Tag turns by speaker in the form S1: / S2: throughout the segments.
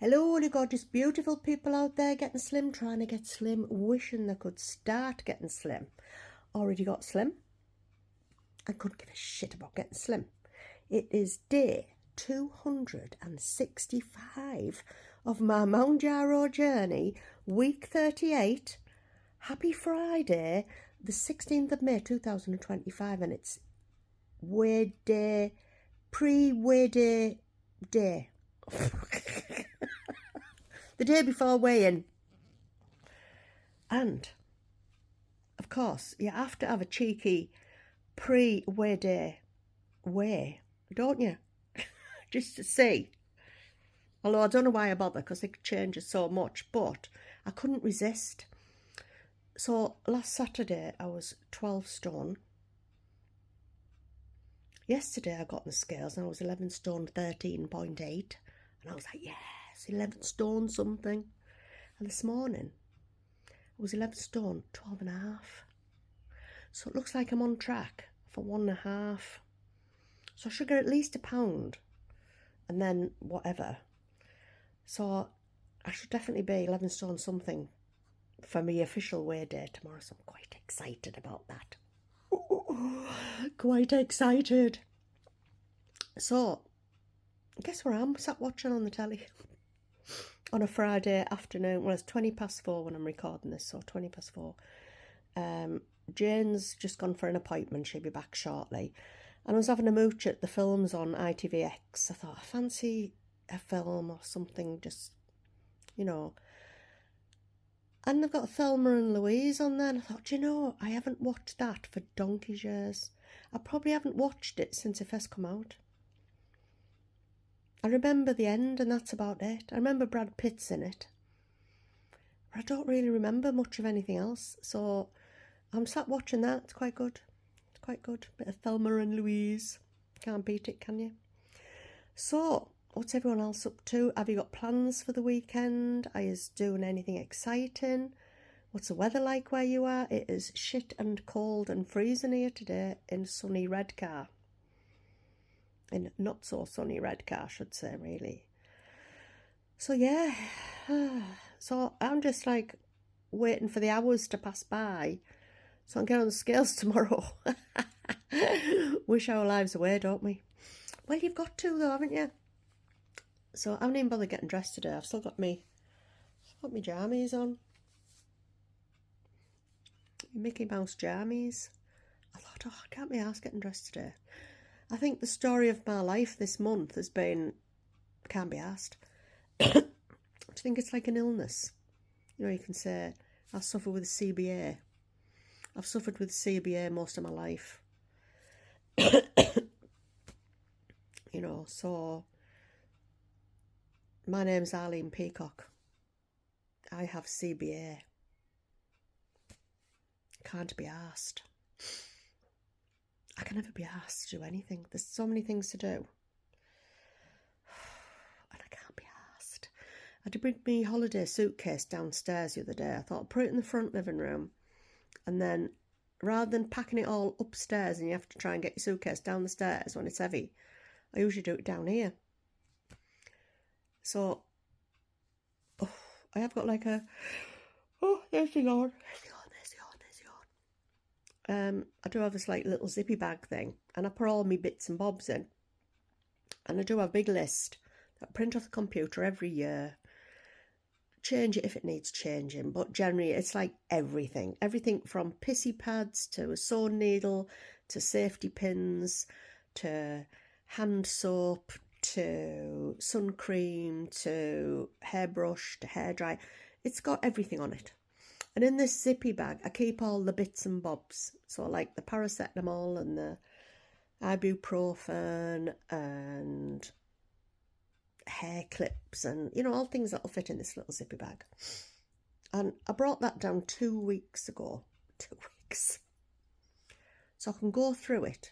S1: Hello, the gorgeous, beautiful people out there getting slim, trying to get slim, wishing they could start getting slim. Already got slim. I couldn't give a shit about getting slim. It is day 265 of my Mounjaro journey, week 38. Happy Friday, the 16th of May 2025, and it's weigh day, pre-weigh day. The day before weigh-in. And, of course, you have to have a cheeky pre-weigh day weigh, don't you? Just to see. Although I don't know why I bother, because it changes so much, but I couldn't resist. So last Saturday I was 12 stone. Yesterday I got on the scales and I was 11 stone 13.8. And I was like, yes, 11 stone something. And this morning I was 11 stone 12.5. So it looks like I'm on track for 1.5. So I should get at least £1 and then whatever. So I should definitely be 11 stone something for my official weigh day tomorrow. So I'm quite excited about that. Quite excited. So guess where I'm sat watching on the telly on a Friday afternoon. Well, it's 4:20 when I'm recording this, so 4:20. Jane's just gone for an appointment. She'll be back shortly. And I was having a mooch at the films on ITVX. I thought, I fancy a film or something, just, you know. And they've got Thelma and Louise on there. And I thought, you know, I haven't watched that for donkey's years. I probably haven't watched it since it first come out. I remember the end, and that's about it. I remember Brad Pitt's in it. But I don't really remember much of anything else. So I'm sat watching that. It's quite good. It's quite good. Bit of Thelma and Louise. Can't beat it, can you? So, what's everyone else up to? Have you got plans for the weekend? Are you doing anything exciting? What's the weather like where you are? It is shit and cold and freezing here today in sunny Redcar. In not so sunny Redcar, I should say, really. So, yeah. So, I'm just like waiting for the hours to pass by so I can get on the scales tomorrow. Wish our lives away, don't we? Well, you've got to, though, haven't you? So I haven't even bothered getting dressed today. I've still got my jammies on. Mickey Mouse jammies. I thought, oh, I can't be arsed getting dressed today. I think the story of my life this month has been, can't be arsed. Do you think it's like an illness? You know, you can say, I suffer with CBA. I've suffered with CBA most of my life. You know, so my name's Arlene Peacock. I have CBA. Can't be asked. I can never be asked to do anything. There's so many things to do. And I can't be asked. I had to bring my holiday suitcase downstairs the other day. I thought I'd put it in the front living room. And then rather than packing it all upstairs and you have to try and get your suitcase down the stairs when it's heavy, I usually do it down here. So, I have got like a, there's the yawn. I do have this like little zippy bag thing, and I put all my bits and bobs in. And I do have a big list that I print off the computer every year. Change it if it needs changing, but generally it's like everything from pissy pads to a sewing needle to safety pins to hand soap to sun cream to hairbrush to hairdryer. It's got everything on it. And in this zippy bag I keep all the bits and bobs, so like the paracetamol and the ibuprofen and hair clips and, you know, all things that'll fit in this little zippy bag. And I brought that down 2 weeks ago. 2 weeks. So I can go through it,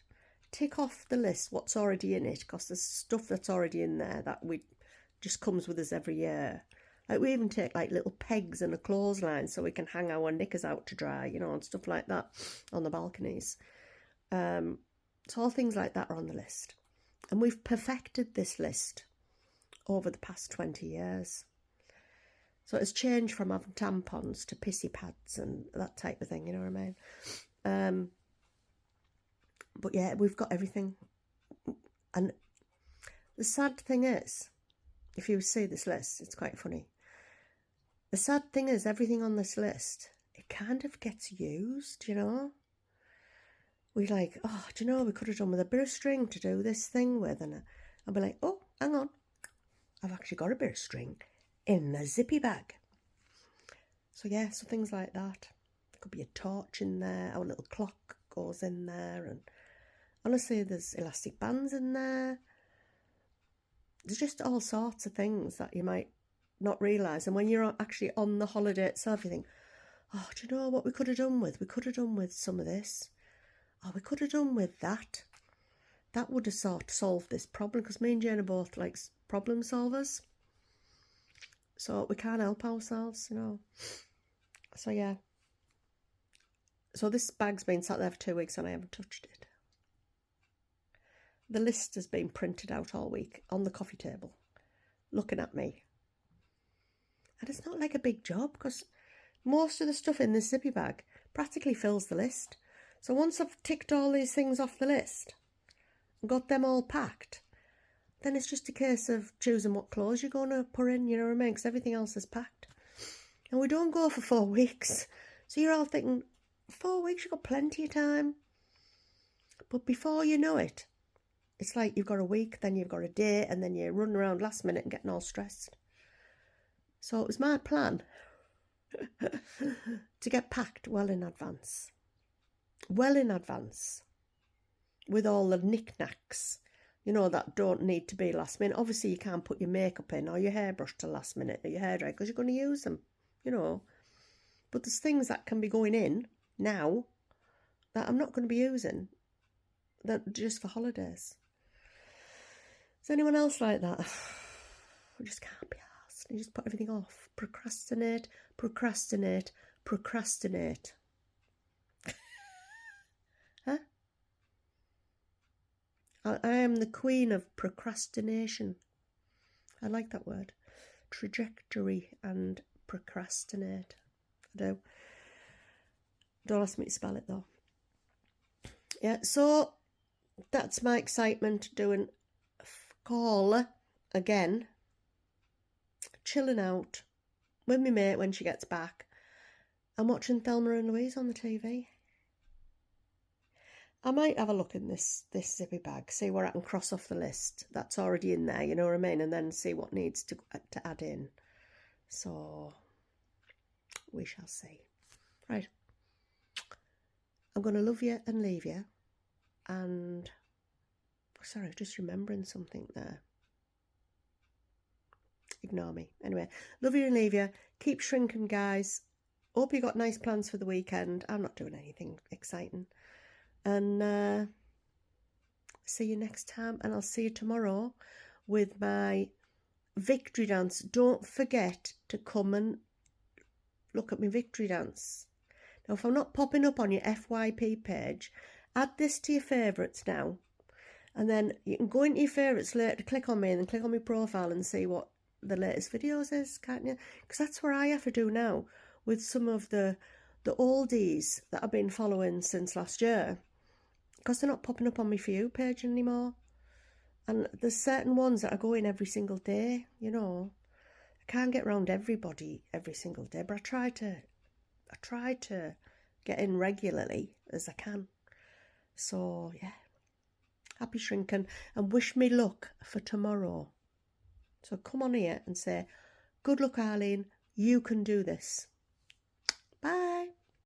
S1: tick off the list what's already in it, because there's stuff that's already in there that we just comes with us every year. Like we even take like little pegs and a clothesline so we can hang our knickers out to dry, you know, and stuff like that on the balconies. So all things like that are on the list. And we've perfected this list over the past 20 years. So it's changed from having tampons to pissy pads and that type of thing, you know what I mean? But yeah, we've got everything. And the sad thing is, if you see this list, it's quite funny. The sad thing is, everything on this list, it kind of gets used, you know? We're like, oh, do you know, we could have done with a bit of string to do this thing with. And I'll be like, oh, hang on. I've actually got a bit of string in the zippy bag. So yeah, so things like that. There could be a torch in there. Our little clock goes in there. And honestly, there's elastic bands in there. There's just all sorts of things that you might not realise. And when you're actually on the holiday itself, you think, oh, do you know what we could have done with? We could have done with some of this. Oh, we could have done with that. That would have sort of solved this problem, because me and Jane are both like problem solvers. So we can't help ourselves, you know. So yeah. So this bag's been sat there for 2 weeks and I haven't touched it. The list has been printed out all week on the coffee table, looking at me. And it's not like a big job, because most of the stuff in this zippy bag practically fills the list. So once I've ticked all these things off the list and got them all packed, then it's just a case of choosing what clothes you're going to put in, you know what I mean? Because everything else is packed. And we don't go for 4 weeks. So you're all thinking, 4 weeks, you've got plenty of time. But before you know it, it's like you've got a week, then you've got a day, and then you're running around last minute and getting all stressed. So it was my plan to get packed well in advance. Well in advance. With all the knickknacks, you know, that don't need to be last minute. Obviously, you can't put your makeup in or your hairbrush to last minute or your hairdryer, because you're going to use them, you know. But there's things that can be going in now that I'm not going to be using, that just for holidays. Is anyone else like that? I just can't be asked. You just put everything off. Procrastinate, procrastinate, procrastinate. Huh? I am the queen of procrastination. I like that word. Trajectory and procrastinate. I do. Don't ask me to spell it though. Yeah, so that's my excitement, doing call again, chilling out with my mate when she gets back, and watching Thelma and Louise on the TV. I might have a look in this zippy bag, see where I can cross off the list that's already in there, you know what I mean, and then see what needs to add in. So we shall see. Right, I'm going to love you and leave you. And sorry, just remembering something there. Ignore me. Anyway, love you and leave you. Keep shrinking, guys. Hope you got nice plans for the weekend. I'm not doing anything exciting. And see you next time. And I'll see you tomorrow with my victory dance. Don't forget to come and look at my victory dance. Now, if I'm not popping up on your FYP page, add this to your favourites now. And then you can go into your favourites later, click on me, and then click on my profile and see what the latest videos is, can't you? Because that's what I have to do now with some of the oldies that I've been following since last year, because they're not popping up on my For You page anymore. And there's certain ones that are going every single day, you know. I can't get around everybody every single day, but I try to get in regularly as I can. So yeah, happy shrinking, and wish me luck for tomorrow. So come on here and say, good luck, Arlene, you can do this.